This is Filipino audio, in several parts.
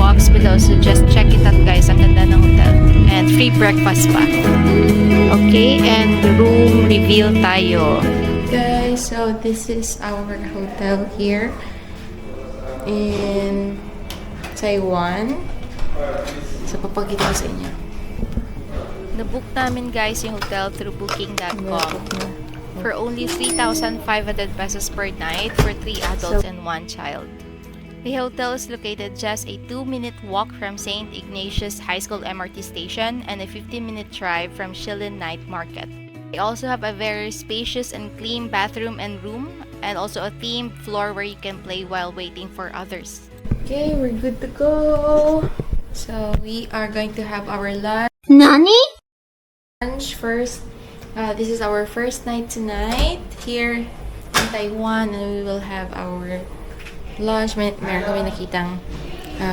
box below. So just check it out guys. Ang ganda ng hotel. And free breakfast pa. Okay, and room reveal tayo. Guys, so this is our hotel here in Taiwan. So papakita ko sa inyo. Nabook namin guys yung hotel through booking.com for only 3,500 pesos per night for 3 adults and 1 child. The hotel is located just a 2-minute walk from St. Ignatius High School MRT station and a 15-minute drive from Shilin Night Market. They also have a very spacious and clean bathroom and room, and also a themed floor where you can play while waiting for others. Okay, we're good to go. So we are going to have our lunch first. This is our first night tonight here in Taiwan, and we will have our lunch. Meron kami nakitang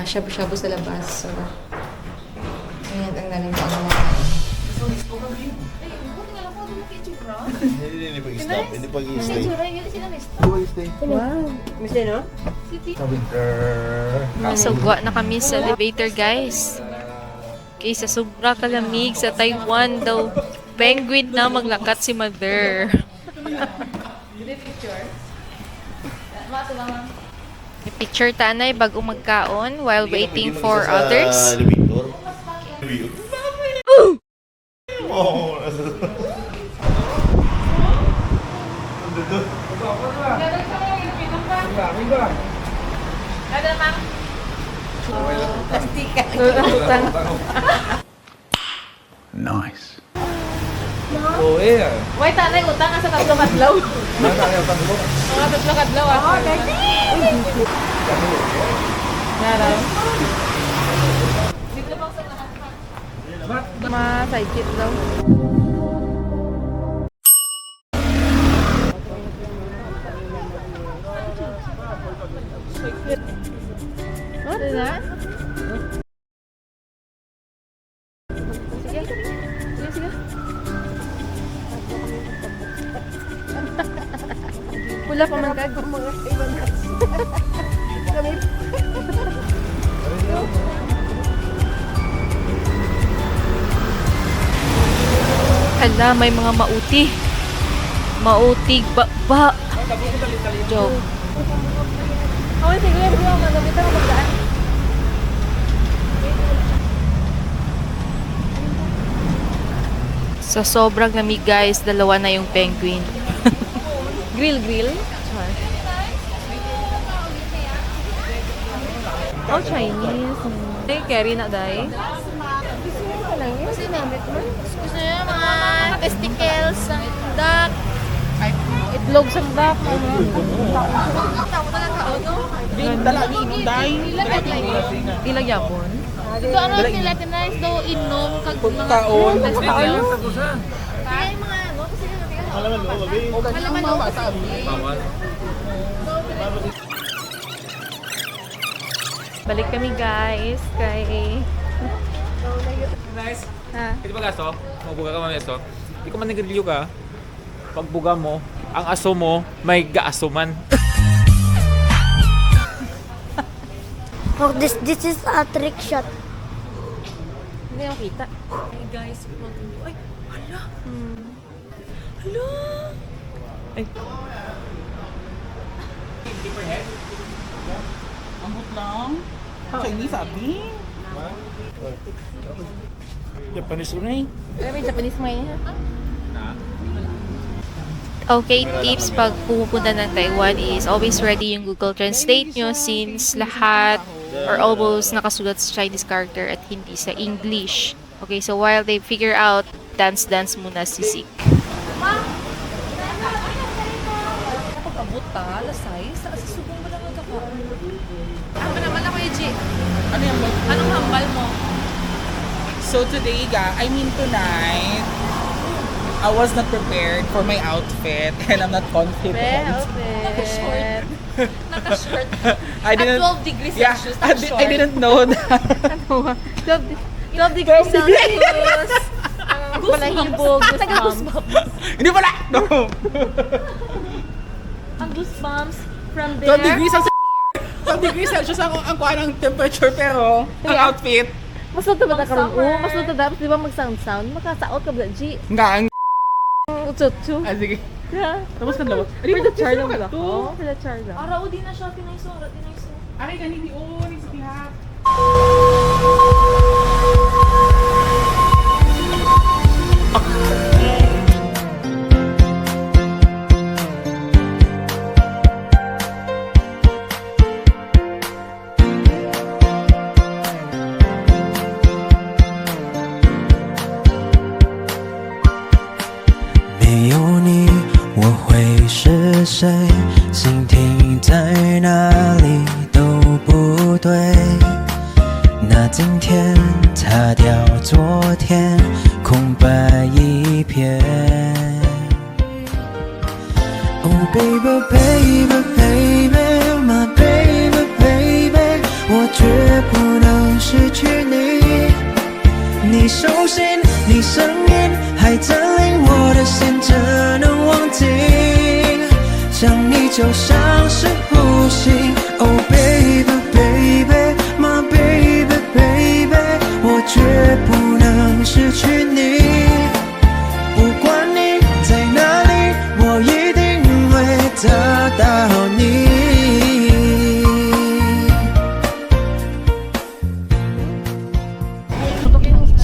shabu-shabu sa labas. So, ayan ang namin pa ang mga. Hindi pag-i-stay. Wow. Mesti no? Masugwa na kami sa elevator guys. Kaysa sobra kalamig sa Taiwan daw. Penguin na maglakat si mother. Picture tanay bago magkaon while waiting for others. Nice. Oh, iya. Why tanay utang sa tatlo kadlaw? Mana yang tangguh? Mga tatlo kadlaw ako. Nara. Dito lang sa lahat. Ma-sidekit daw. What is that? Sige. Sige, sige. Pula pa man kag mga ibang kami. Hala, may mga mauti. Mautig ba? Joke. Oh, sige, bro, magabita mo magdaan. Sa sobrang lamig guys, dalawa na yung penguin. Grill. Oh, Chinese. Ay, carry na day. Kasi namit mo. Gusto niya mga testicles ng duck. Itlog sa duck. Ilag yapon. Ito ano sila tinais daw inom kag mga Taon. kaya yung mga ano kasi malaman mo Balik kami guys kay Nice. ha. Hindi ba gasto? Mabuga ka mamaya aso. Hindi ka man nagrilyo ka. Pagbuga mo, ang aso mo may gaasuman. Oh, this is a trick shot. Hindi ako kita. Hey guys, ay, hala. Hala. Ay. Ambot lang. Chinese sabi. Japanese rin. Pero may Japanese may ha. Okay, tips pag pupunta ng Taiwan is always ready yung Google Translate nyo since lahat or almost nakasulat sa Chinese character at hindi sa English. Okay, so while they figure out, dance muna si Zik. Pag-abot ta, lasay, sa subong mo lang ang kako. Ako naman ako yung G. Ano yung Anong hambal mo? So today, tonight, I was not prepared for my outfit and I'm not confident. Outfit. Naka-short. I didn't, At 12 degrees yeah, Celsius, I didn't know that. 12 degrees Celsius. Pala hibog, goosebumps. Hindi pala! No! Ang goosebumps from 12 there. degrees Celsius. 12 degrees Celsius ang kuha ng temperature pero ang outfit. Mas luto ba na karon? Oo, mas luto dapat di ba mag-sound? Makasaot ka ba, G? Nga ang... Utsu-tsu. sige. Yeah. Tapos ka daw. For the char lang ba? Oo, for the char lang. Ara, di na siya. Tinayso. Ay, ganito. Nagsipihap.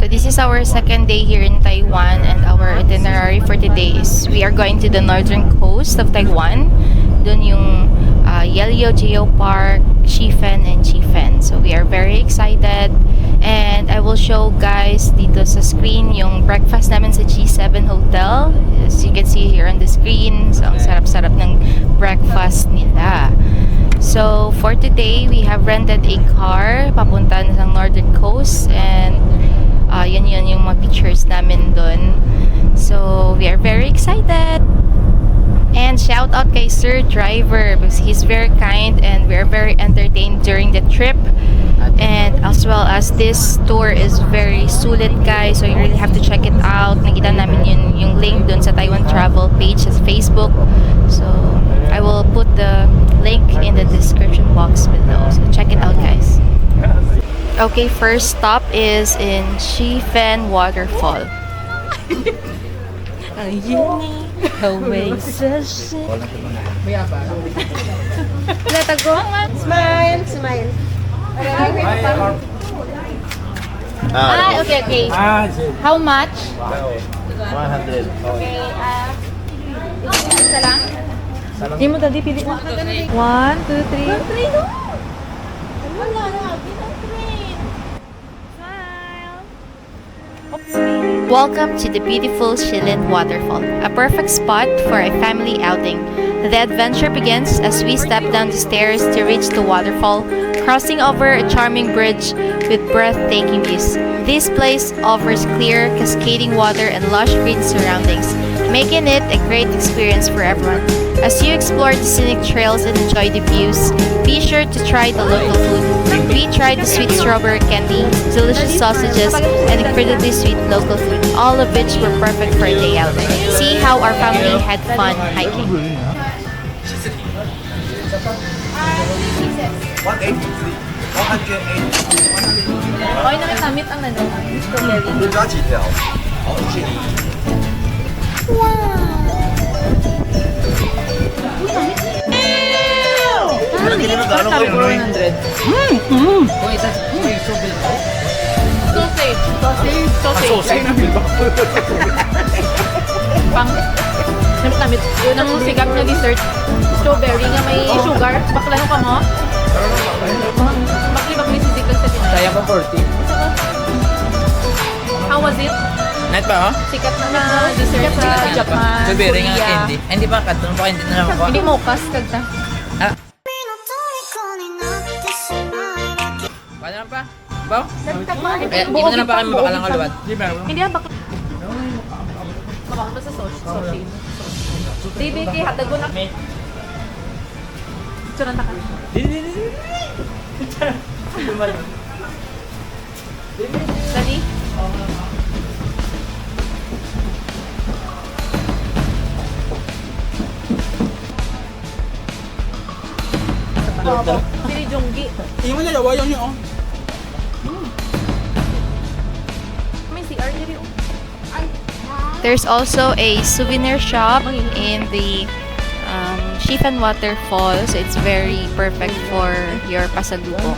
So this is our second day here in Taiwan, and our itinerary for today is we are going to the northern coast of Taiwan. Doon yung Yelio Geopark, Shifen, and Shifen. So we are very excited, and I will show guys dito sa screen yung breakfast namin sa G7 Hotel. As you can see here on the screen, so ang sarap-sarap ng breakfast nila. So for today, we have rented a car papunta ng northern coast, and yan yung mga pictures namin dun. So we are very excited. And shout out kay Sir Driver because he's very kind and we're very entertained during the trip. And as well as this tour is very sulit guys, so you really have to check it out. Nakita namin yung link dun sa Taiwan Travel page sa Facebook. So I will put the link in the description box below. So check it out guys. Okay, first stop is in Shifen Waterfall. Let go. Smile. Smile. Okay. How much? 100. Okay, isa lang? Hindi mo tadi pili na. 1, 2, 3. Welcome to the beautiful Shifen Waterfall, a perfect spot for a family outing. The adventure begins as we step down the stairs to reach the waterfall, crossing over a charming bridge with breathtaking views. This place offers clear, cascading water and lush green surroundings, making it a great experience for everyone. As you explore the scenic trails and enjoy the views, be sure to try the local food. We tried the sweet strawberry candy, delicious sausages, and incredibly sweet local food, all of which were perfect for a day out. See how our family had fun hiking. 180. Okay na nakamit ang strawberry. 你抓几条？好，谢谢你。 Pang namit yun ang sikat na dessert. Strawberry nga may sugar. Baklano ka mo? Bakli sisikal sa tinay. Saya ko 40. How was it? Night pa, oh? Sikat na dessert sa Japan. Strawberry nga Korea. candy. Hindi pa katulong pa hindi na lang ako. Hindi mokas kagta. Paano lang pa? Baw? Kaya, hindi mo na lang pa kami bakalang aluwat. Hindi bakla. Mabakla sa sausage. Baby, kay hatago na. Suran ta ka. Dali. Pili Jonggi. Yung mga dalawa yun yun. May CR diri. There's also a souvenir shop in the Shifen Waterfall, so it's very perfect for your pasalubong.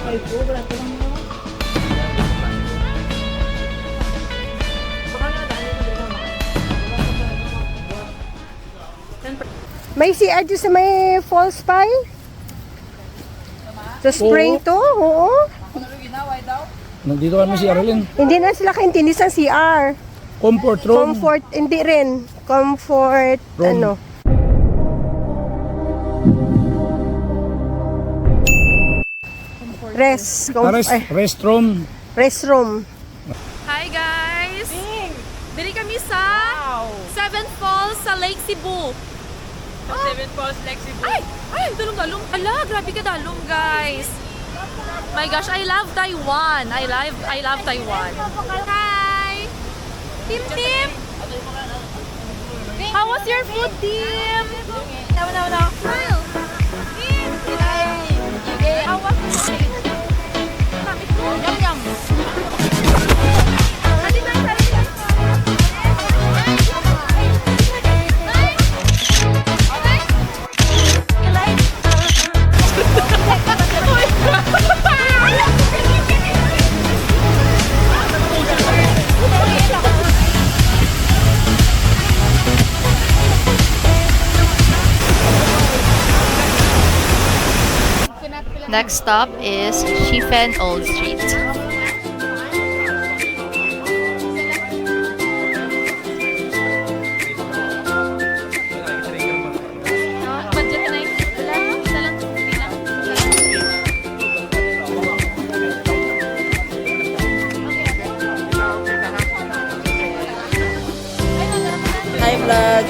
May CR dyan sa may falls pa eh. Sa spring to, oo. Nandito kami si Arlene. Hindi na sila kaintindi sa CR. Comfort room. Comfort, hindi rin. Comfort, Room. ano. Rest. Restroom. Restroom. Hi guys! Diri kami sa Seven Falls sa Lake Cebu. Seven Falls Lake Cebu. Ay, dalong-dalong. Ala, grabe ka dalong, guys. My gosh, I love Taiwan. I love Taiwan. Hi! Tim Tim! How was your food, Tim? No. Smile! Tim! How was the food? Yum yum! Next stop is Shifen Old Street. Budget na yun. Isa lang. Hi vlog.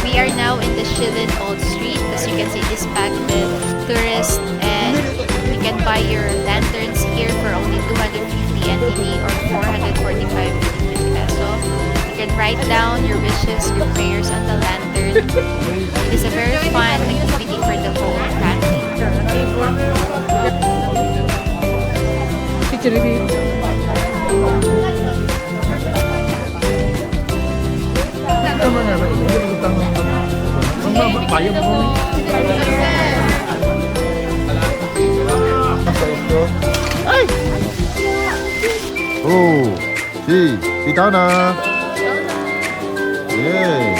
We are now in the Shifen Old Street. As you can see, it is packed with tourists, and you can buy your lanterns here for only 250 NTD or 445 Philippine peso. You can write down your wishes, your prayers on the lantern. It is a very fun activity for the whole family. Oh, si, Pitana. Yay.